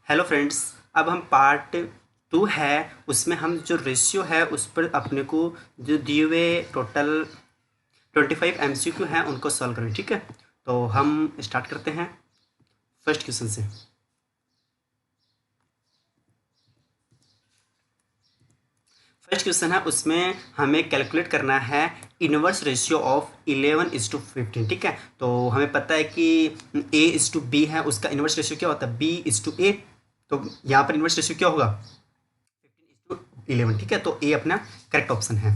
Hello friends. अब हम part 2 है, उसमें हम जो रेशियो है उस पर अपने को जो दिए हुए टोटल 25 एमसीक्यू हैं उनको सॉल्व करें। ठीक है, तो हम स्टार्ट करते हैं फर्स्ट क्वेश्चन से। फर्स्ट क्वेश्चन है, उसमें हमें कैलकुलेट करना है इनवर्स रेशियो ऑफ 11:15। ठीक है, तो हमें पता है कि A:B है, उसका इनवर्स रेशियो क्या होता है B:A। तो यहाँ पर इनवर्स रेशियो क्या होगा 15:11। ठीक है, तो ए अपना करेक्ट ऑप्शन है।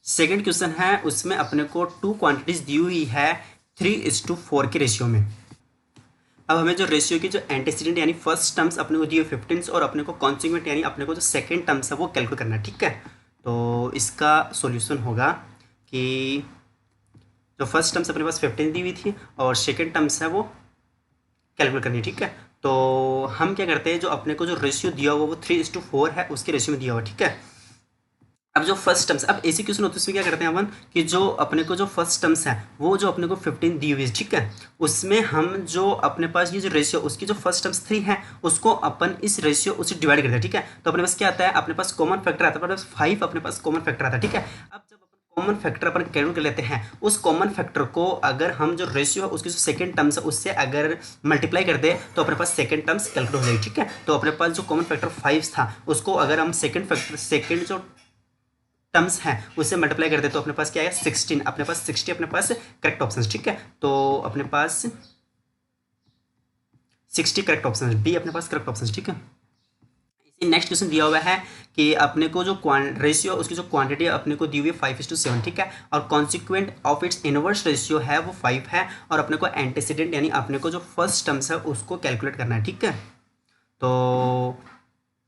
सेकेंड क्वेश्चन है, उसमें अपने को टू क्वांटिटीज दी हुई है 3:4 के रेशियो में। अब हमें जो रेशियो की जो एंटीसीडेंट यानी फर्स्ट टर्म्स अपने को दी हुई 15 और अपने को कॉन्सिक्वेंट यानी अपने को जो सेकेंड टर्म्स है वो कैलकुलेट करना है। ठीक है, तो इसका सॉल्यूशन होगा कि जो फर्स्ट टर्म्स अपने पास 15 दी हुई थी और सेकेंड टर्म्स है वो कैलकुलेट करनी है। ठीक है, तो हम क्या करते हैं, जो अपने को जो रेशियो दिया हुआ वो 3:4 है, उसके रेशियो में दिया हुआ। ठीक है, अब जो फर्स्ट टर्म्स, अब ऐसी क्वेश्चन होते हैं उसमें क्या करते हैं अपन कि जो अपने को जो फर्स्ट टर्म्स है वो जो अपने को 15 दी हुई है, ठीक है, उसमें हम जो अपने पास ये जो रेशियो उसकी जो फर्स्ट टर्म्स 3 है उसको अपन इस रेशियो उससे डिवाइड करते हैं। ठीक है, तो अपने पास क्या आता है, अपने पास कॉमन फैक्टर आता है, अपने पास 5 अपने पास कॉमन फैक्टर आता है। ठीक है, अब जब अपन कॉमन फैक्टर अपन कैलकुलेट कर लेते हैं, उस कॉमन फैक्टर को अगर हम जो रेशियो है उसकी जो सेकंड टर्म्स है उससे अगर मल्टीप्लाई कर दे तो अपने पास सेकंड टर्म्स कैलकुलेट हो जाएगी। ठीक है, तो अपने पास जो कॉमन फैक्टर 5 था उसको अगर हम सेकंड फैक्टर सेकंड जो टर्म्स है उससे मल्टीप्लाई कर दे तो अपने पास क्या आएगा 16। अपने पास 60 अपने पास करेक्ट ऑप्शन। ठीक है, तो अपने पास 60 करेक्ट ऑप्शन, बी अपने पास करेक्ट ऑप्शन। ठीक है, इसी नेक्स्ट क्वेश्चन दिया हुआ है कि अपने को जो रेशियो उसकी जो क्वांटिटी अपने को दी हुई है 5:7। ठीक है, और consequent of its inverse ratio है वो 5 है, और अपने को एंटीसीडेंट यानी अपने को जो फर्स्ट टर्म्स है उसको कैलकुलेट करना है। ठीक है, तो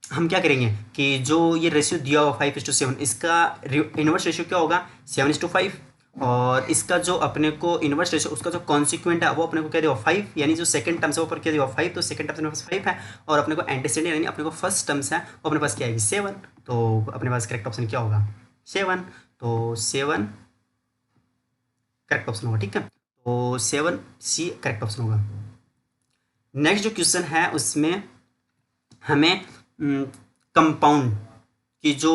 हम क्या करेंगे कि जो ये रेशियो दिया हुआ 5:7, इसका इनवर्स रेशियो क्या होगा 7:5, और इसका जो अपने को इनवर्स रेशियो उसका जो कॉन्सिक्वेंट है वो अपने को क्या दिया 5, यानी जो सेकंड टर्म्स है वो पर क्या दिया 5, तो सेकंड टर्म्स अपने पास 5 है, और अपने को एंटीसीडेंट यानी अपने को फर्स्ट टर्म्स है वो अपने पास क्या आएगी 7। तो अपने पास करेक्ट ऑप्शन क्या होगा 7, तो 7 करेक्ट ऑप्शन होगा। ठीक है, तो 7C करेक्ट ऑप्शन होगा। नेक्स्ट जो क्वेश्चन है उसमें हमें कंपाउंड की जो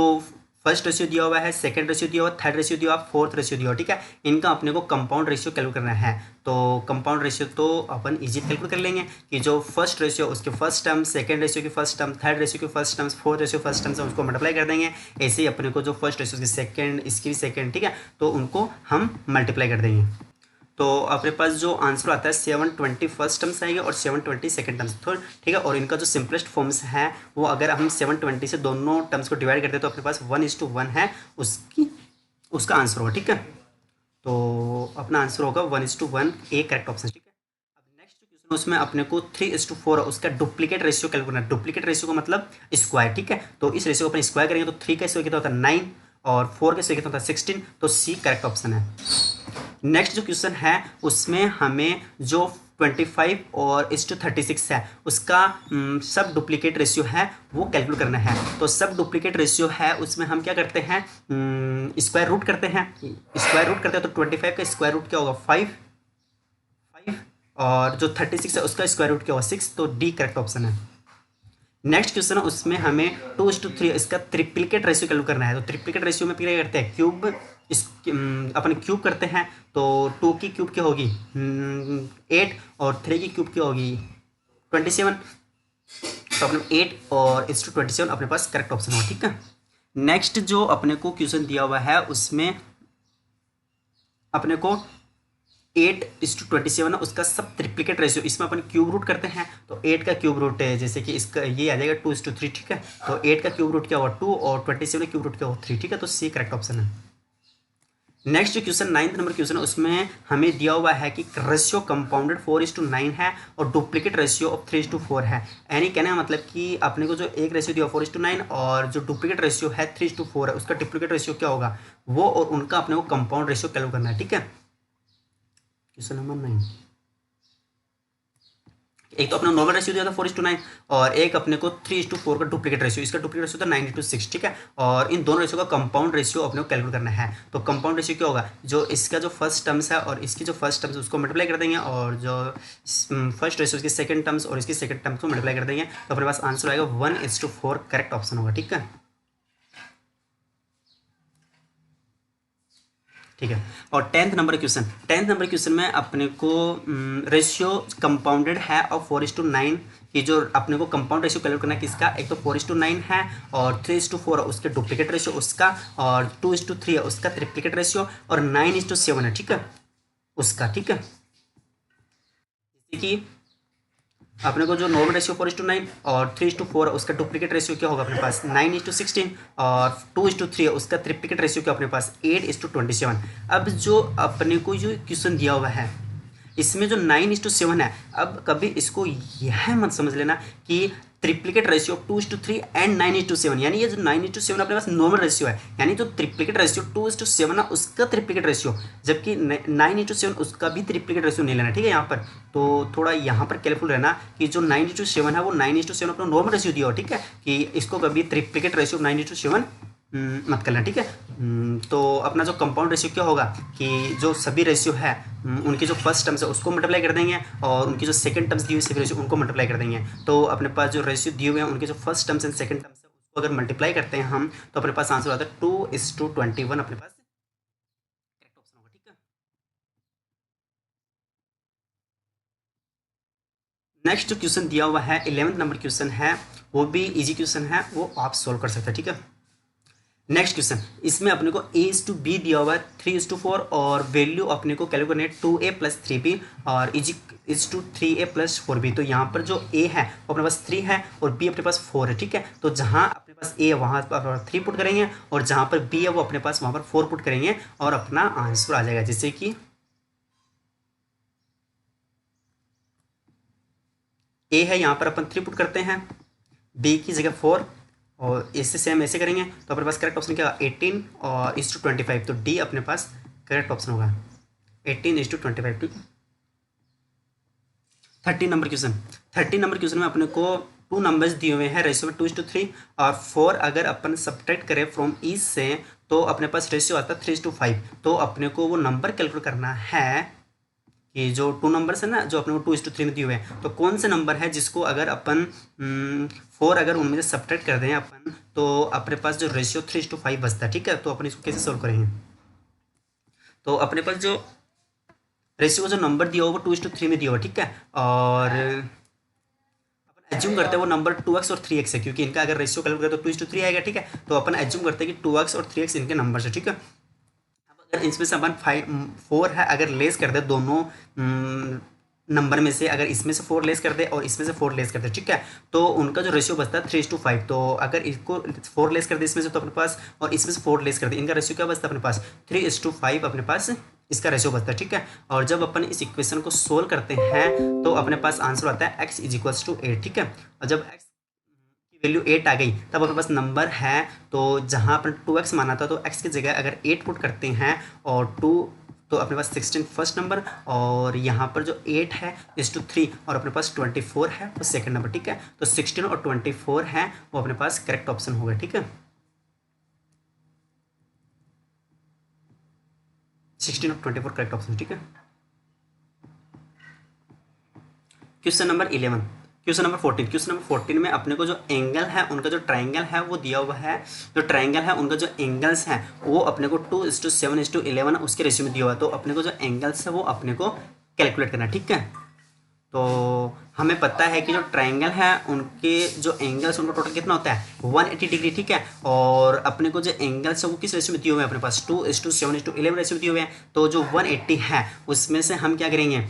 फर्स्ट रेशियो दिया हुआ है, सेकंड रेशियो दिया हुआ, थर्ड रेशियो दिया हुआ, फोर्थ रेशियो दिया हुआ। ठीक है, इनका अपने को कंपाउंड रेशियो कैलकुलेट करना है। तो कंपाउंड रेशियो तो अपन इजी कैलकुलेट कर लेंगे कि जो फर्स्ट रेशियो उसके फर्स्ट टर्म, सेकंड रेशियो की फर्स्ट टर्म, थर्ड रेशियो की first terms, fourth ratio first terms है उसको मल्टीप्लाई कर देंगे। ऐसे ही अपने को जो फर्स्ट रेशियो की सेकंड, इसकी भी सेकंड, ठीक है, तो उनको हम मल्टीप्लाई कर देंगे। तो अपने पास जो आंसर आता है 720 फर्स्ट टर्म्स आएंगे और 720 सेकंड टर्म्स। तो ठीक है, और इनका जो सिंपलेस्ट फॉर्म्स है वो अगर हम 720 से दोनों टर्म्स को डिवाइड करते हैं तो अपने पास 1:1 है, उसका आंसर होगा। ठीक है, तो अपना आंसर होगा 1:1, ए करेक्ट ऑप्शन। ठीक है, अब नेक्स्ट जो क्वेश्चन उसमें अपने को 3:4 उसका डुप्लीकेट रेशियो कैलकुलेट करना है। डुप्लीकेट रेशियो का मतलब स्क्वायर। ठीक है, तो इस रेशियो को अपन स्क्वायर करेंगे तो 3 का स्क्वायर कितना होता है 9, और 4 का स्क्वायर कितना होता है 16, तो सी करेक्ट ऑप्शन है। नेक्स्ट जो क्वेश्चन है उसमें हमें जो 25 और 36 है उसका सब डुप्लीकेट रेशियो है वो कैलकुलेट करना है। तो सब डुप्लीकेट रेशियो है उसमें हम क्या करते हैं, स्क्वायर रूट करते हैं। स्क्वायर रूट करते हैं तो 25 का स्क्वायर रूट क्या होगा 5, और जो 36 है उसका स्क्वायर रूट क्या होगा 6, तो डी करेक्ट ऑप्शन है। नेक्स्ट क्वेश्चन है उसमें हमें 2:3 इसका ट्रिप्लिकेट रेशियो कैलकुलेट करना है। तो ट्रिप्लिकेट रेशियो में क्या करते हैं, क्यूब इस अपन क्यूब करते हैं, तो 2 की क्यूब क्या होगी 8, और 3 की क्यूब क्या होगी 27, तो अपने 8 और 27 अपने पास करेक्ट ऑप्शन होगा। ठीक है, नेक्स्ट जो अपने को क्वेश्चन दिया हुआ है उसमें अपने को 8:27 है उसका सब ट्रिप्लिकेट रेशियो, इसमें अपन क्यूब रूट करते हैं, तो 8 का क्यूब रूट है जैसे कि इसका ये आ जाएगा 2:3। ठीक है, तो 8 का क्यूब रूट क्या हुआ 2, और 27 का क्यूब रूट क्या हुआ 3। ठीक है, तो सी करेक्ट ऑप्शन है। नेक्स्ट जो क्वेश्चन 9th नंबर क्वेश्चन है उसमें हमें दिया हुआ है कि रेशियो कंपाउंडेड 4:9 है और डुप्लीकेट रेशियो ऑफ 3:4 है। यानी कहने का मतलब कि अपने को जो एक रेशियो दिया 4:9 और जो डुप्लीकेट रेशियो है 3:4 है उसका डुप्लीकेट रेशियो क्या होगा वो, और उनका अपने को कंपाउंड रेशियो कैलकुलेट करना है। ठीक है, क्वेश्चन नंबर 9। एक तो अपना नॉर्मल रेशियो दिया था 4:9 और एक अपने को 3:4 का डुप्लीकेट रेशियो, इसका डुप्लीकेट रेशियो था 9:6, ठीक है। और इन दोनों रेशियो का कंपाउंड रेशियो अपने को कैलकुलेट करना है। तो कंपाउंड रेशियो क्या होगा, जो इसका जो फर्स्ट टर्म्स है और इसकी जो फर्स्ट टर्म्स उसको मल्टीप्लाई कर देंगे, और जो फर्स्ट रेशियो इसकी सेकंड टर्म्स और इसकी सेकंड टर्म्स को मल्टीप्लाई कर देंगे, तो अपने पास आंसर आएगा 1:4, करेक्ट ऑप्शन होगा, ठीक है। ठीक है। और टेंथ नंबर क्वेश्चन में अपने को रेशियो कंपाउंडेड है और 4:9 की जो अपने को कंपाउंड रेशियो कैलकुलेट करना है किसका, एक तो 4:9 है और 3:4 है उसके डुप्लीकेट रेशियो उसका, और 2:3 है उसका ट्रिप्लीकेट रेशियो, और 9:7 है, ठीक है, उसका, ठीक है। जैसे कि अपने को जो नॉर्मल रेशियो 4:9 और 3:4 है उसका डुप्लीकेट रेशियो क्या होगा अपने पास 9:16, और 2:3 है उसका ट्रिप्लीकेट रेशियो क्या अपने पास 8:27। अब जो अपने को जो क्वेश्चन दिया हुआ है इसमें जो 9:7 है, अब कभी इसको यह मत समझ लेना कि ट्रिप्लीकेट रेशियो 2:3 एंड 9:7, यानी ये जो 9:7 अपने पास नॉर्मल रेशियो है, यानी जो ट्रिप्लीकेट रेशियो 2:7 है उसका ट्रिप्लीकेट रेशियो, जबकि 9:7 उसका भी ट्रिप्लीकेट रेशियो नहीं लेना, ठीक है। यहाँ पर तो थोड़ा यहाँ पर केयरफुल रहना कि जो 9:7 है वो 9:7 अपना नॉर्मल रेशियो दिया हो, ठीक है, कि इसको कभी ट्रिप्लीकेट रेशियो 9:7 मत करना, ठीक है। तो अपना जो कंपाउंड रेशियो क्या होगा कि जो सभी रेशियो है उनकी जो फर्स्ट टर्म्स है उसको मल्टीप्लाई कर देंगे, और उनकी जो सेकंड टर्म्स दी हुई सभी रेशियो उनको मल्टीप्लाई कर देंगे। तो अपने पास जो रेशियो दिए हुए हैं उनके जो first terms and second terms है उसको अगर मल्टीप्लाई करते हैं हम, तो अपने पास आंसर आता है 2:21 अपने पास करेक्ट ऑप्शन होगा, ठीक है। नेक्स्ट जो क्वेश्चन दिया हुआ है 11th नंबर क्वेश्चन है, वो भी इजी क्वेश्चन है, वो आप सोल्व कर सकते हैं, ठीक है। नेक्स्ट क्वेश्चन, इसमें अपने को A:B दिया हुआ है 3:4, और वैल्यू अपने को कैलकुलेट करनी है 2A + 3B और इज टू 3A + 4B। तो यहाँ पर जो A है वो अपने पास 3 है और B अपने पास 4 है, ठीक है। तो जहाँ अपने पास A है वहाँ पर 3 पुट करेंगे, और जहाँ पर B है वो अपने पास वहाँ पर 4 पुट करेंगे, और अपना आंसर आ जाएगा। जैसे कि A है यहाँ पर अपन 3 पुट करते हैं, B की जगह 4, और इससे सेम ऐसे करेंगे, तो अपने पास करेक्ट ऑप्शन क्या होगा 18 और 1:25। तो डी अपने पास करेक्ट ऑप्शन होगा 18:25, ठीक है। 13 नंबर क्वेश्चन में अपने को 2 नंबर्स दिए हुए हैं रेशियो में 2:3 और 4, अगर अपन सब्ट्रैक्ट करें फ्रॉम ईच से तो अपने पास रेशियो आता है 3:5। तो अपने को वो नंबर कैलकुलेट करना है कि जो 2 नंबर्स है ना जो अपने को 2:3 में दिए हुए हैं, तो कौन से नंबर है जिसको अगर अपन 4 अगर उनमें से सब्ट्रैक्ट कर दें अपन, तो अपने पास जो रेशियो 3:5 बचता है, ठीक है। तो अपन इसको कैसे सोल्व करेंगे, तो अपने पास जो रेशियो जो नंबर दिया होगा 2:3 में दिया होगा, ठीक है। और अपन एज्यूम करते हैं वो नंबर 2x और 3x है, क्योंकि इनका अगर रेशियो कैलकुलेट करें तो 2:3 आएगा, ठीक है। तो अपन एज्यूम करते हैं कि 2x और 3x इनके नंबर है, ठीक है। अगर इसमें से अपन 4 है अगर लेस कर दे दोनों नंबर में से, अगर इसमें से 4 लेस कर दे और इसमें से 4 लेस कर दे, ठीक है, तो उनका जो रेशियो बचता है 3:5। तो अगर इसको 4 लेस कर दे इसमें से तो अपने पास, और इसमें से 4 लेस कर दे, इनका रेशियो क्या बचता है अपने पास 3:5 अपने पास इसका रेशियो बचता है, ठीक है। और जब अपन इस इक्वेशन को सोल्व करते हैं तो अपने पास आंसर आता है x = 8, ठीक है। और जब x की वैल्यू 8 आ गई तब अपने पास नंबर है, तो जहाँ अपन 2x माना था तो x की जगह अगर 8 पुट करते हैं और 2, तो अपने पास 16 फर्स्ट नंबर, और यहाँ पर जो 8 है 3 और अपने पास 24 है वो सेकंड नंबर, ठीक है। तो 16 और 24 है वो अपने पास करेक्ट ऑप्शन होगा, ठीक है। 16 और 24 करेक्ट ऑप्शन, ठीक है। क्वेश्चन नंबर 14 में अपने को जो एंगल है उनका जो ट्राइंगल है वो दिया हुआ है, जो ट्राइंगल है उनका जो एंगल्स हैं वो अपने को 2:7:11 उसके रेशियो में दिया हुआ है। तो अपने को जो एंगल्स है वो अपने को कैलकुलेट करना है, ठीक है। तो हमें पता है कि जो ट्राइंगल है उनके जो एंगल्स उनका टोटल कितना होता है 180 डिग्री, ठीक है। और अपने को जो एंगल्स है वो किस रेशियो में दिए हुए हैं अपने पास 2:7:11 रेशियो में दिए हुए हैं। तो जो 180 है उसमें से हम क्या करेंगे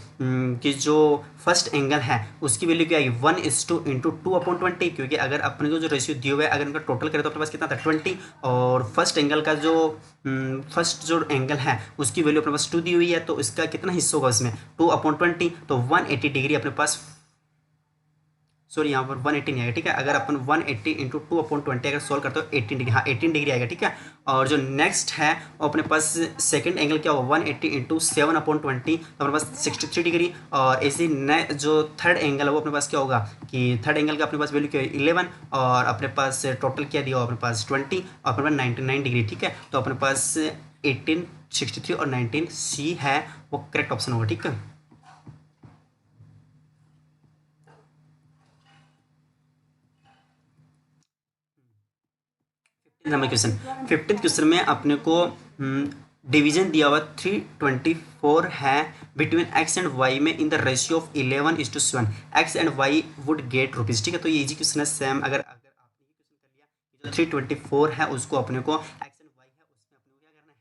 कि जो फर्स्ट एंगल है उसकी वैल्यू क्या आएगी 1:2/20, क्योंकि अगर अपने को जो रेशियो दिए हुए है अगर इनका टोटल करें तो अपने पास कितना था 20, और फर्स्ट एंगल का जो फर्स्ट जो एंगल है उसकी वैल्यू अपने पास 2 दी हुई है, तो इसका कितना हिस्सा होगा उसमें 2/20, तो 180 डिग्री अपने पास सॉरी यहाँ पर 180 नहीं आएगा, ठीक है। अगर अपन 180 इंटू 2/20 अगर सोल्व करते हो 18 डिग्री, हाँ 18 डिग्री आएगा, ठीक है। और जो नेक्स्ट है वो अपने पास सेकंड एंगल क्या होगा, 180 इंटू 7/20 तो अपने पास 63 डिग्री। और ऐसे जो थर्ड एंगल है वो अपने पास क्या होगा कि थर्ड एंगल का अपने पास वैल्यू क्या है 11, और अपने पास टोटल क्या दिया होगा अपने पास 20 और अपने पास 99 डिग्री, ठीक है। तो अपने पास 18, 63 और 19 सी है वो करेक्ट ऑप्शन होगा, ठीक है। नंबर क्वेश्चन, 15th क्वेश्चन में अपने को डिवीजन दिया हुआ 324 है बिटवीन एक्स एंड वाई में in the ratio of 11:7 x and why would get rupees, ठीक है। तो ये इजी क्वेश्चन है सेम। अगर आपने ये क्वेश्चन कर लिया, जो 324 है उसको अपने को एक्स एंड वाई है उसमें अपने को क्या करना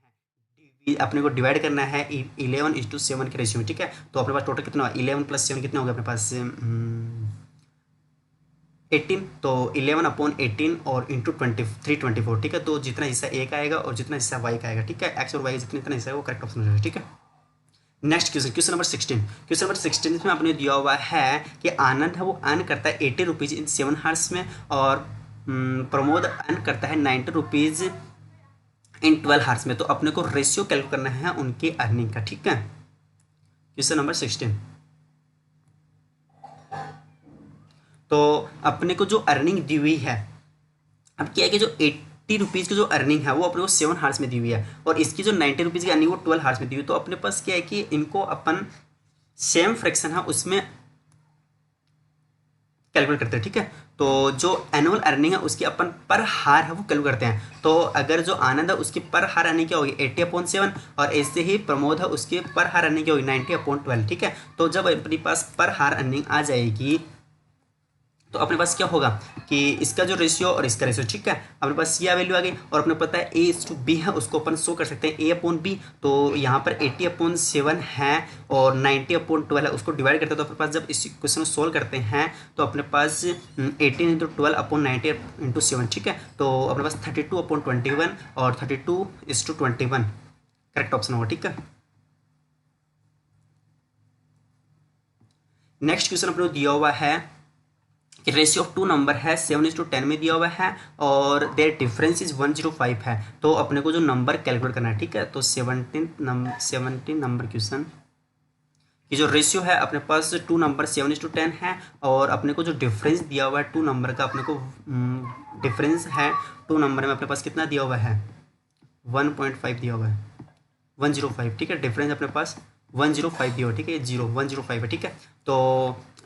है, अपने को डिवाइड करना है 11:7 के रेशियो में, ठीक है। तो अपने पास टोटल कितना होगा 11 + 7 कितना होगा अपने पास 18, तो 11/18 और इंटू 324, ठीक है। तो जितना हिस्सा ए का आएगा और जितना हिस्सा वाई का आएगा, ठीक है, एक्स और वाई का जितना हिस्सा है वो करेक्ट ऑप्शन हो जाएगा, ठीक है। Next question, question number 16, question number 16 में आपने दिया हुआ है कि आनंद है वो अर्न करता है 80 रुपीज़ इन 7 हार्स में, और प्रमोद अर्न करता है 90 रुपीज़ इन 12 हार्स में। तो अपने को रेशियो कैलकुलेट करना है उनकी अर्निंग का, ठीक है। क्वेश्चन नंबर 16, तो अपने को जो अर्निंग दी हुई है, अब क्या है कि जो 80 रुपीज़ की जो अर्निंग है वो अपने को 7 हार्स में दी हुई है, और इसकी जो 90 रुपीज़ की अर्निंग वो 12 हार्स में दी हुई है। तो अपने पास क्या है कि इनको अपन सेम फ्रैक्शन है उसमें कैलकुलेट करते हैं, ठीक है। तो जो एनुअल अर्निंग है उसकी अपन पर हार है वो कैलकुलेट करते हैं। तो अगर जो आनंद है उसकी पर हार अर्निंग क्या होगी 80/7, और ऐसे ही प्रमोद है उसकी पर हार अर्निंग क्या होगी 90/12, ठीक है। तो जब अपने पास पर हार अर्निंग आ जाएगी तो अपने पास क्या होगा कि इसका जो रेशियो और इसका रेशियो, ठीक है। अपने पास सी वैल्यू आ गई, और अपने पता है A/B है उसको अपन शो कर सकते हैं A/B। तो यहाँ पर 80/7 है और 90/12 है, उसको डिवाइड करते हैं। तो अपने पास जब इस क्वेश्चन को सोल्व करते हैं तो अपने पास 18 × 12/90 × 7, ठीक है। तो अपने पास 32/21 और 32:21 करेक्ट ऑप्शन होगा, ठीक है। नेक्स्ट क्वेश्चन अपने को दिया हुआ है कि रेशियो ऑफ 2 नंबर है 7:10 में दिया हुआ है और देयर डिफरेंस इज 105 है। तो अपने को जो नंबर कैलकुलेट करना है, ठीक है। तो 17 नंबर क्वेश्चन की जो रेशियो है अपने पास 2 नंबर 7:10 है, और अपने को जो डिफरेंस दिया हुआ है 2 नंबर का, अपने को डिफरेंस है 2 नंबर में अपने पास कितना दिया हुआ है 1.5 दिया हुआ है 105, ठीक है। डिफरेंस अपने पास 105 दिया हुआ, ठीक है। 105 है, ठीक है। तो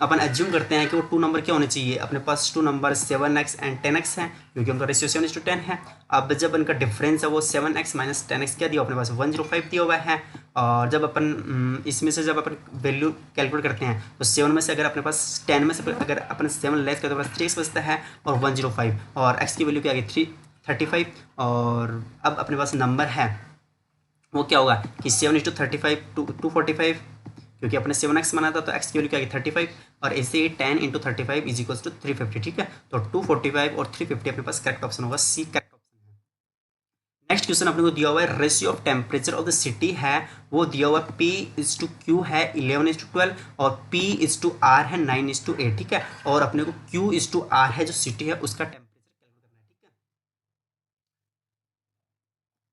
अपन एज्यूम करते हैं कि वो 2 नंबर क्या होने चाहिए, अपने पास 2 नंबर 7x एंड 10x है, क्योंकि उनका रेशियो 7:10 है। अब जब उनका डिफरेंस है वो 7x - 10x क्या दिया अपने पास 105 दिया हुआ है, और जब अपन इसमें से जब अपन वैल्यू कैलकुलेट करते हैं तो 7 में से अगर अपने पास 10 में से अगर अपन 7 लेस करते हैं तो 3x बचता है और 105, और x की वैल्यू क्या आ गई 335, और अब अपने पास नंबर है वो क्या होगा कि 7:35 245, क्योंकि अपने 7x बना था तो x की वैल्यू क्या है 35, और ऐसे ही 10 × 35 = 350, ठीक है। तो 245 और 350 अपने पास करेक्ट ऑप्शन होगा, सी करेक्ट ऑप्शन है। नेक्स्ट क्वेश्चन अपने को दिया हुआ है ratio of temperature of the city है वो दिया हुआ P/Q है 11:12 और P/R है 9:8, ठीक है। और अपने को Q/R है जो सिटी है उसका टेम्परेचर कैलकुलेट करना है, ठीक है।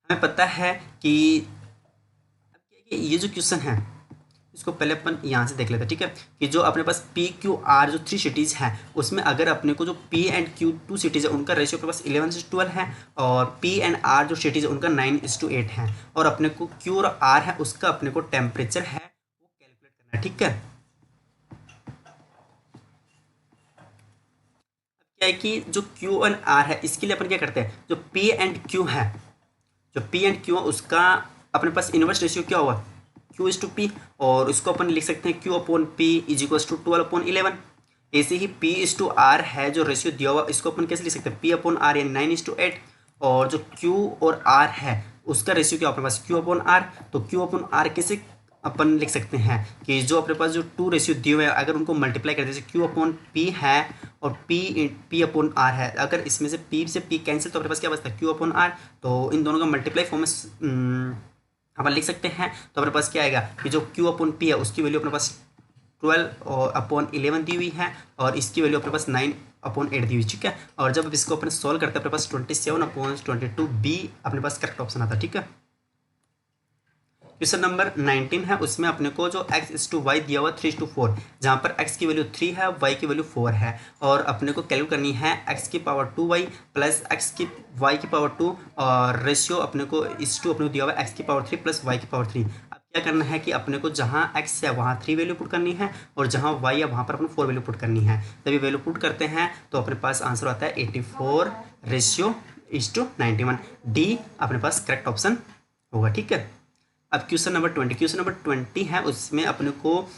हमें पता है कि ये जो क्वेश्चन है इसको पहले अपन यहाँ से देख लेते हैं, ठीक है। कि जो अपने पास P/Q/R जो 3 सिटीज़ हैं उसमें अगर अपने को जो P एंड Q 2 सिटीज़ है उनका रेशियो अपने पास 11:12 है, और P एंड R जो सिटीज़ है उनका 9:8 है, और अपने को Q और R है उसका अपने को टेम्परेचर है वो कैलकुलेट करना है, ठीक है। क्या है कि जो Q एंड R है इसके लिए अपन क्या करते हैं, जो P एंड Q है, जो P एंड Q है उसका अपने पास इनवर्स रेशियो क्या होगा Q/P, और इसको अपन लिख सकते हैं Q/P = 12/11। ऐसे ही P/R है जो रेशियो दिया हुआ इसको अपन कैसे लिख सकते हैं P/R यानी 9:8, और जो Q और R है उसका रेशियो क्या अपने पास Q/R, तो Q/R कैसे अपन लिख सकते हैं कि जो अपने पास जो 2 रेशियो दिए हुए हैं अगर उनको मल्टीप्लाई करते हैं, जैसे Q/P है और P/R है, अगर इसमें से P से P कैंसिल तो अपने पास क्या बचता है Q/R, तो इन दोनों का मल्टीप्लाई फॉर्म में अपन लिख सकते हैं। तो अपने पास क्या आएगा कि जो Q/P है उसकी वैल्यू अपने पास 12 और अपॉन 11 दी हुई है और इसकी वैल्यू अपने पास 9/8 दी हुई, ठीक है। और जब इसको अपन सॉल्व करते हैं अपने पास 27/22 बी अपने पास करेक्ट ऑप्शन आता है, ठीक है। क्वेश्चन नंबर 19 है, उसमें अपने को जो x/y दिया हुआ 3:4, जहाँ पर x की वैल्यू 3 है, y की वैल्यू 4 है और अपने को कैलकुलेट करनी है x⁻2y प्लस y⁻2 और रेशियो अपने को अपने को दिया हुआ x⁻3 प्लस y⁻3। अब क्या करना है कि अपने को जहाँ x है वहाँ 3 वैल्यू पुट करनी है और जहाँ y है वहाँ पर अपने 4 वैल्यू पुट करनी है। जब ये वैल्यू पुट करते हैं तो अपने पास आंसर आता है 84:91। डी अपने पास करेक्ट ऑप्शन होगा, ठीक है। अब क्वेश्चन नंबर 20 है, उसमें अपने को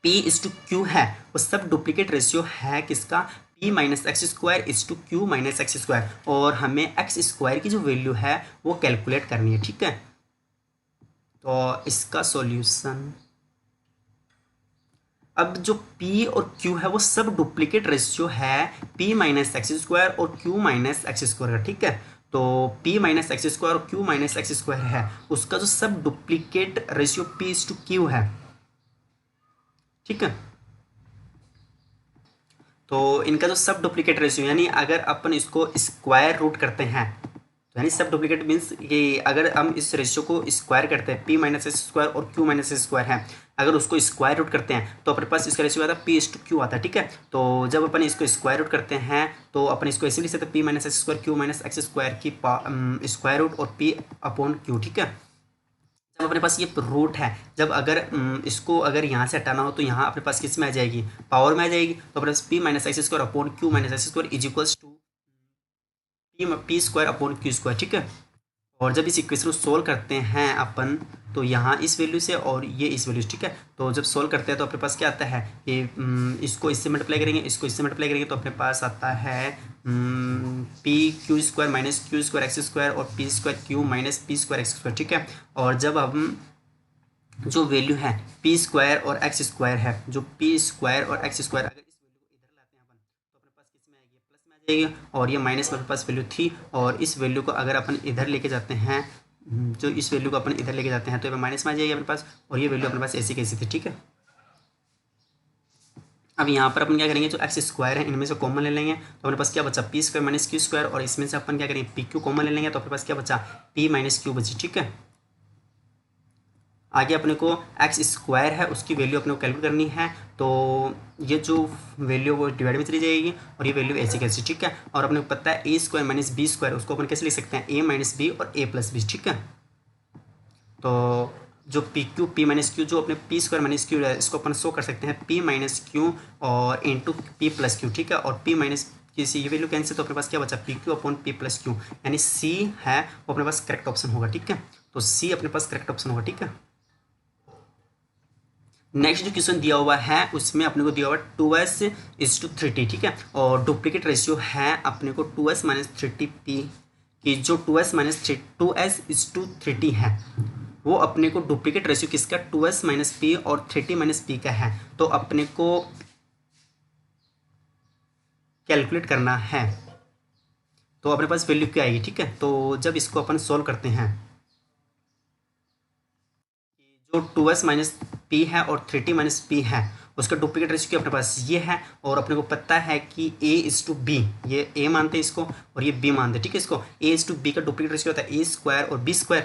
P/Q है, वो सब डुप्लीकेट रेशियो है किसका, P-(x²) और हमें x² की जो वैल्यू है वो कैलकुलेट करनी है, ठीक है। तो इसका सॉल्यूशन, अब जो P और Q है वो सब डुप्लीकेट रेशियो है P-(x² और Q-(x² का, ठीक है। तो P-(x² और Q-(x² है, उसका जो सब डुप्लीकेट रेशियो P/Q है, ठीक है। तो इनका जो सब डुप्लीकेट रेशियो, यानी अगर अपन इसको स्क्वायर रूट करते हैं, तो यानी सब डुप्लीकेट मीन्स कि अगर हम इस रेशियो को स्क्वायर करते हैं, P-(x² और Q-(x² है, अगर उसको स्क्वायर रूट करते हैं तो अपने पास इसका रेशियो आता है P/Q आता है, ठीक है। तो जब अपन इसको स्क्वायर रूट करते हैं तो अपन इसको ऐसे लिख सकते हैं P-(x², Q-(x² की स्क्वायर रूट और P/Q, ठीक है। जब अपने पास ये रूट है, जब अगर इसको अगर यहाँ से हटाना हो तो यहाँ अपने पास किस में आ जाएगी, पावर में आ जाएगी। तो अपने पास P-(x² upon Q-(x² is equals to P² upon Q², ठीक है। और जब इस इक्वेशन को सोल्व करते हैं अपन, तो यहाँ इस वैल्यू से और ये इस वैल्यू से, ठीक है। तो जब सोल्व करते हैं तो अपने पास क्या आता है कि इसको इससे मल्टीप्लाई करेंगे, इसको इससे मल्टीप्लाई करेंगे तो अपने पास आता है PQ² माइनस Q²(x²) और P²Q माइनस P²(x²), ठीक है। और जब हम जो वैल्यू है P² और x² है, जो P² और x² अगर इस वैल्यू को इधर लाते हैं अपन तो अपने पास किस में आएगी, प्लस में आ जाएगी। और ये माइनस में अपने पास वैल्यू थी और इस वैल्यू को अगर अपन इधर लेके जाते हैं, जो इस वैल्यू को अपन इधर लेके जाते हैं तो ये माइनस में आ जाएगी अपने पास और ये वैल्यू अपने पास ऐसी कैसी थी, ठीक है। अब यहाँ पर अपन क्या करेंगे, जो x² है इनमें से कॉमन ले लेंगे तो अपने पास क्या बचा P² माइनस Q² और इसमें से अपन क्या करेंगे PQ कॉमन ले लेंगे तो अपने पास क्या बचा P-Q बची, ठीक है। आगे अपने को x² है उसकी वैल्यू अपने को कैलकुलेट करनी है, तो ये जो वैल्यू वो डिवाइड में चली जाएगी और ये वैल्यू ऐसी कैसी, ठीक है। और अपने को पता है A² माइनस B² उसको अपन कैसे लिख सकते हैं A माइनस B और A प्लस B, ठीक है। तो जो P जो अपने P² माइनस Q है इसको अपन शो कर सकते हैं P-Q और इंटू P+Q, ठीक है। और P माइनस किसी ये वैल्यू कैंसिल तो अपने पास क्या बचा PQ अपॉन P+Q, यानी C है वो अपने पास करेक्ट ऑप्शन होगा, ठीक है। तो C अपने पास करेक्ट ऑप्शन होगा, ठीक है। नेक्स्ट जो क्वेश्चन दिया हुआ है उसमें अपने को दिया हुआ 2s/3t, ठीक है। और डुप्लीकेट रेशियो है अपने को 2s-3t की, जो 2s/3t है वो अपने को डुप्लीकेट रेशियो किसका 2s-p और 3t-p का है। तो अपने को कैलकुलेट करना है तो अपने पास वैल्यू क्या आएगी, ठीक है। तो जब इसको अपन सोल्व करते हैं, जो 2s-p है और 3t-p है उसका डुप्लीकेट रेशियो क्या अपने पास ये है और अपने को पता है कि A/B, ये A मानते हैं इसको और ये B मानते हैं, ठीक है। इसको A/B का डुप्लीकेट रेशियो होता है A² और B²।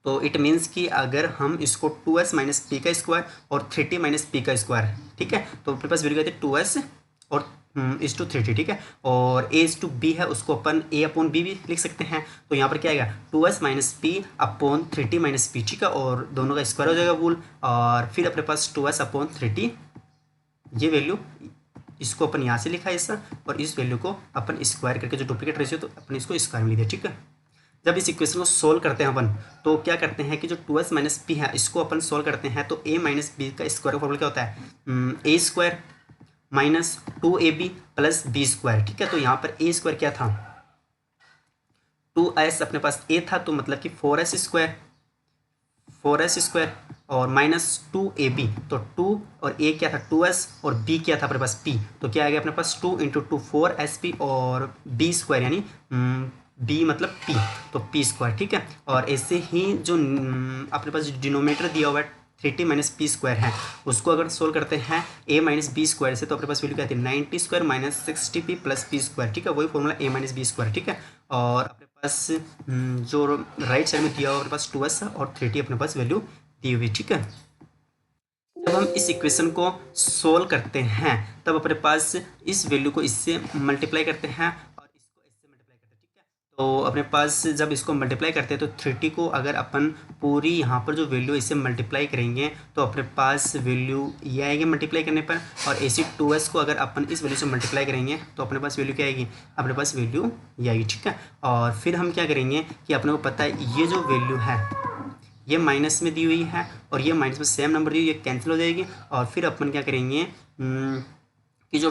तो इट मीन्स कि अगर हम इसको 2s-p का स्क्वायर और 3t-p का स्क्वायर, ठीक है, तो अपने पास वैल्यू कहते हैं 2s और 3t, ठीक है। और A/B है उसको अपन A/B भी लिख सकते हैं। तो यहाँ पर क्या आएगा 2s-p अपॉन 3t-p, ठीक है। और दोनों का स्क्वायर हो जाएगा बोल, और फिर अपने पास 2s/3t, ये वैल्यू इसको अपन यहाँ से लिखा है ऐसा और इस वैल्यू को अपन स्क्वायर करके जो डुप्लीकेट रेशियो तो अपन इसको स्क्वायर में लिख दिया, ठीक है। जब इस इक्वेशन को सोल्व करते हैं अपन तो क्या करते हैं कि जो 2s-p है इसको अपन सोल्व करते हैं तो A-B का स्क्वायर का फॉर्मूला क्या होता है A² minus 2AB plus B², ठीक है। तो यहाँ पर A² क्या था 2s अपने पास A था तो मतलब कि 4s² और माइनस 2AB, तो 2 और A क्या था 2s और B क्या था अपने पास P, तो क्या आ गया अपने पास 2 × 2 4sp और B² यानी B मतलब P, तो P², ठीक है। और ऐसे ही जो अपने पास डिनोमिनेटर दिया हुआ है 3t माइनस पी स्क्वायर है, उसको अगर सोल्व करते हैं a माइनस बी स्क्वायर से, तो अपने पास वैल्यू क्या आती है 90 square minus 60p plus P square, ठीक है, वही formula a minus B square, ठीक है। और अपने पास जो राइट साइड में दिया हुआ अपने पास 2s और 3t अपने पास वैल्यू दी हुई, ठीक है। जब हम इस इक्वेशन को सोल्व करते हैं तब अपने पास इस वैल्यू को इससे मल्टीप्लाई करते हैं और इसको इससे मल्टीप्लाई करते हैं, ठीक है। तो अपने पास जब इसको मल्टीप्लाई करते हैं तो 30 को अगर अपन पूरी यहाँ पर जो वैल्यू इससे मल्टीप्लाई करेंगे तो अपने पास वैल्यू ये आएगी मल्टीप्लाई करने पर, और ऐसी 2s को अगर अपन इस वैल्यू से मल्टीप्लाई करेंगे तो अपने पास वैल्यू क्या आएगी, अपने पास वैल्यू ये आएगी, ठीक है। और फिर हम क्या करेंगे कि अपने को पता है ये जो वैल्यू है ये माइनस में दी हुई है और ये माइनस में सेम नंबर दी हुई, ये कैंसिल हो जाएगी। और फिर अपन क्या करेंगे कि जो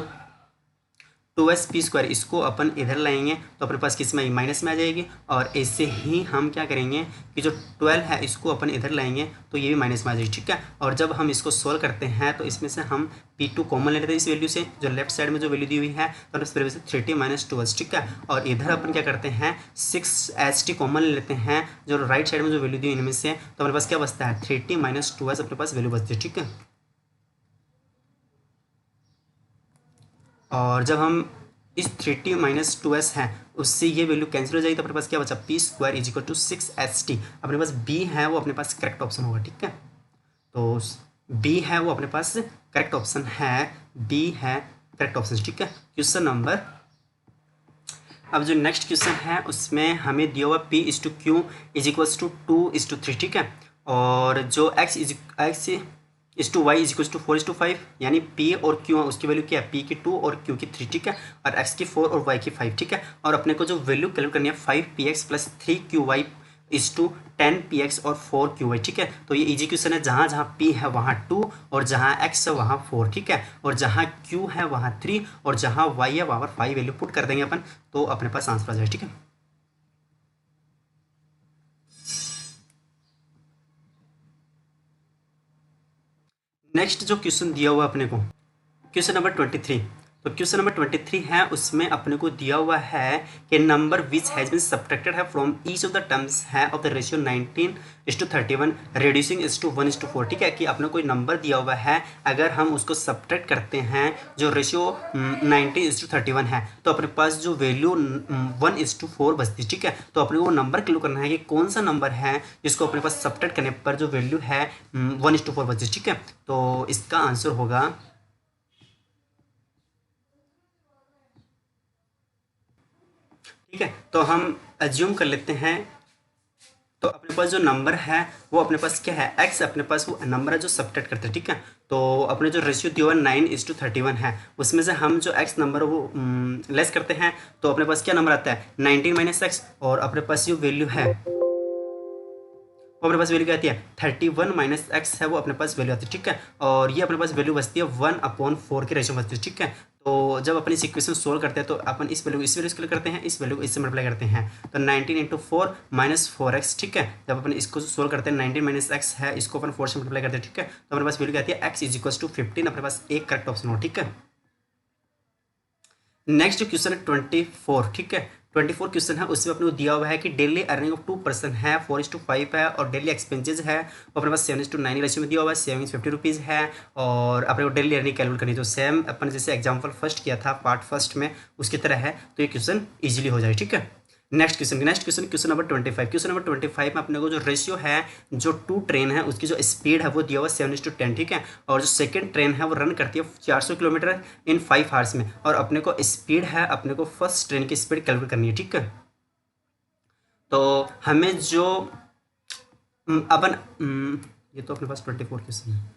2s पी स्क्वायर इसको अपन इधर लाएंगे तो अपने पास किस में आएगी, माइनस में आ जाएगी। और ऐसे ही हम क्या करेंगे कि जो 12 है इसको अपन इधर लाएंगे तो ये भी माइनस में आ जाएगी, ठीक है। और जब हम इसको सोल्व करते हैं तो इसमें से हम p2 कॉमन ले लेते हैं इस वैल्यू से, जो लेफ्ट साइड में जो वैल्यू दी हुई है तो उस वैल्यू से 30 माइनस 2s, ठीक है। और इधर अपन क्या करते हैं 6st कॉमन ले लेते हैं जो राइट साइड में जो वैल्यू दी हुई इनमें से, तो अपने पास क्या बचता है 30 माइनस 2s अपने पास वैल्यू बचती है, ठीक है। और जब हम इस 30 माइनस 2s है उससे ये वैल्यू कैंसिल हो जाएगी तो अपने पास क्या बचा P square is equal to 6st, अपने पास बी है वो अपने पास करेक्ट ऑप्शन होगा, ठीक है। तो बी है वो अपने पास करेक्ट ऑप्शन है, बी है करेक्ट ऑप्शन, ठीक है। क्वेश्चन नंबर, अब जो नेक्स्ट क्वेश्चन है उसमें हमें दिया हुआ p is to Q is equals to 2:3, ठीक है। और जो x is to Y is equals to 4:5, यानी p और q उसकी वैल्यू क्या है, p की 2 और q की 3, ठीक है। और x की 4 और y की 5, ठीक है। और अपने को जो वैल्यू कैलकुलेट करनी है 5px plus 3qy is to 10px और 4qy, ठीक है। तो ये इजी क्वेश्चन है, जहाँ जहाँ p है वहाँ 2 और जहाँ x है वहाँ 4, ठीक है। और जहाँ q है वहाँ 3 और जहाँ y है वहाँ पर 5 वैल्यू पुट कर देंगे अपन तो अपने पास आंसर आ जाए, ठीक है। नेक्स्ट जो क्वेश्चन दिया हुआ अपने को क्वेश्चन नंबर 23, तो क्वेश्चन नंबर 23 है उसमें अपने को दिया हुआ है कि number which has been subtracted है from each of the terms है of the ratio 19:31 reducing is to 1:4, ठीक है। कि अपने कोई नंबर दिया हुआ है, अगर हम उसको सब्ट्रैक्ट करते हैं जो रेशियो 19:31 है तो अपने पास जो वैल्यू 1:4 बचती है, ठीक है। तो अपने को वो नंबर क्लियर करना है कि कौन सा नंबर है जिसको अपने पास सब्ट्रैक्ट करने पर जो वैल्यू है 1:4 बचती है, ठीक है। तो इसका आंसर होगा, ठीक है। तो हम अज्यूम कर लेते हैं, तो अपने पास जो नंबर है वो अपने पास क्या है x, अपने पास वो नंबर है जो सब्ट्रैक्ट करते हैं, ठीक है। तो अपने जो रेशियो दिया हुआ 9:31 है उसमें से हम जो x नंबर वो लेस करते हैं तो अपने पास क्या नंबर आता है 19 माइनस एक्स, और अपने पास जो वैल्यू है वो अपने पास वैल्यू क्या आती है 31 माइनस एक्स है वो अपने पास वैल्यू आती है, ठीक है। और ये अपने पास वैल्यू बचती है 1/4 की रेशियो बचती है, ठीक है। तो जब अपन इस इक्वेशन सोल्व करते हैं तो अपन इस वैल्यू से करते हैं, इस वैल्यू को इससे मल्टीप्लाई करते हैं तो 19 × 4 माइनस 4x, ठीक है। जब अपन इसको सोल्व करते हैं 19 माइनस एक्स है इसको अपन 4 से मल्टीप्लाई करते हैं, ठीक है। तो अपने पास वैल्यू क्या आती है x इज इक्वल टू 15, अपने पास एक करेक्ट ऑप्शन हो, ठीक है। नेक्स्ट जो क्वेश्चन है 24, ठीक है। 24 क्वेश्चन है उसमें अपने को दिया हुआ है कि डेली अर्निंग ऑफ 2 पर्सन है 4:5 है और डेली एक्सपेंसेस है वो अपने पास 7:9 रेशियो में दिया हुआ है, सेविंग्स 50 रुपीज़ है और अपने को डेली अर्निंग कैलकुलेट करनी है। तो सेम अपन जैसे एग्जाम्पल फर्स्ट किया था पार्ट फर्स्ट में उसकी तरह है, तो ये क्वेश्चन ईजिली हो जाए, ठीक है। Next question number 25, question number 25 में अपने को जो रेशियो है जो 2 ट्रेन है उसकी जो स्पीड है वो दिया हुआ 7:10, ठीक है। और जो सेकंड ट्रेन है वो रन करती है 400 किलोमीटर इन 5 आवर्स में, और अपने को स्पीड है अपने को फर्स्ट ट्रेन की स्पीड कैलकुलेट करनी है, ठीक है। तो हमें जो अपन ये तो अपने पास 24 क्वेश्चन है,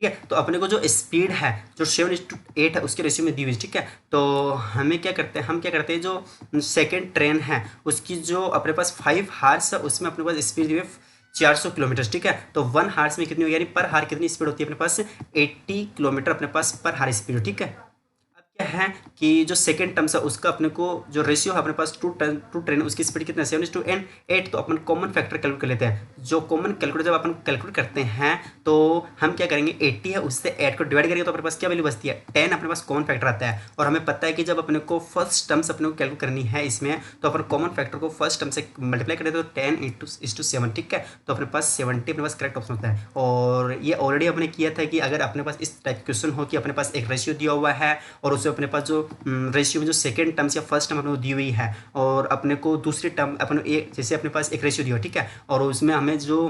ठीक है। तो अपने को जो स्पीड है जो 7:8 है उसके रेशियो में दी हुई, ठीक है। तो हमें क्या करते हैं, हम क्या करते हैं जो सेकंड ट्रेन है उसकी जो अपने पास 5 हार्स है उसमें अपने पास स्पीड दी हुई 400 किलोमीटर, ठीक है। तो 1 हार्स में कितनी होगी, यानी पर हार कितनी स्पीड होती है अपने पास 80 किलोमीटर अपने पास पर हार स्पीड, ठीक है। अब क्या है कि जो सेकंड टर्म्स है उसका अपने को जो रेशियो है अपने पास टू ट्रेन उसकी स्पीड कितना है 7:8, तो अपन कॉमन फैक्टर कैलकुलेट कर लेते हैं। जो कॉमन कैलकुलेट जब अपन कैलकुलेट करते हैं तो हम क्या करेंगे 80 है उससे 8 को डिवाइड करेंगे तो अपने पास क्या वैल्यू बचती है 10 अपने पास कॉमन फैक्टर आता है। और हमें पता है कि जब अपने को फर्स्ट टर्म्स अपने को कैलकुलेट करनी है इसमें तो अपन कॉमन फैक्टर को फर्स्ट टर्म से मल्टीप्लाई करें तो 10:7, ठीक है। तो अपने पास 70 अपने पास करेक्ट ऑप्शन होता है। और ये ऑलरेडी अपने किया था कि अगर अपने पास इस टाइप क्वेश्चन हो कि अपने पास एक रेशियो दिया हुआ है और उसमें अपने पास जो रेशियो में जो सेकंड टर्म्स या फर्स्ट टर्म अपने को दी हुई है और अपने को दूसरी टर्म अपन एक जैसे अपने पास एक रेशियो दिया, ठीक है, और उसमें हमें जो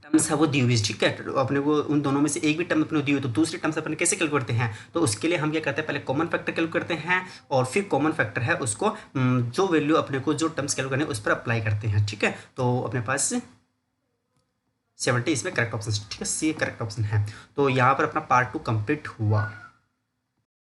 टर्म्स है वो दी हुई है, ठीक है, तो अपने को उन दोनों में से एक भी टर्म अपने को दी हुई तो दूसरी टर्म्स अपने कैसे कैलकुलेट करते हैं, तो उसके लिए हम क्या करते हैं पहले कॉमन फैक्टर कैलकुलेट करते हैं और फिर कॉमन फैक्टर है उसको जो वैल्यू अपने को जो टर्म्स कैलकुलेट करने उस पर अप्लाई करते हैं, ठीक है। तो अपने पास 70 इसमें करेक्ट ऑप्शन, ठीक है, सी करेक्ट ऑप्शन है। तो यहाँ पर अपना पार्ट 2 कंप्लीट हुआ।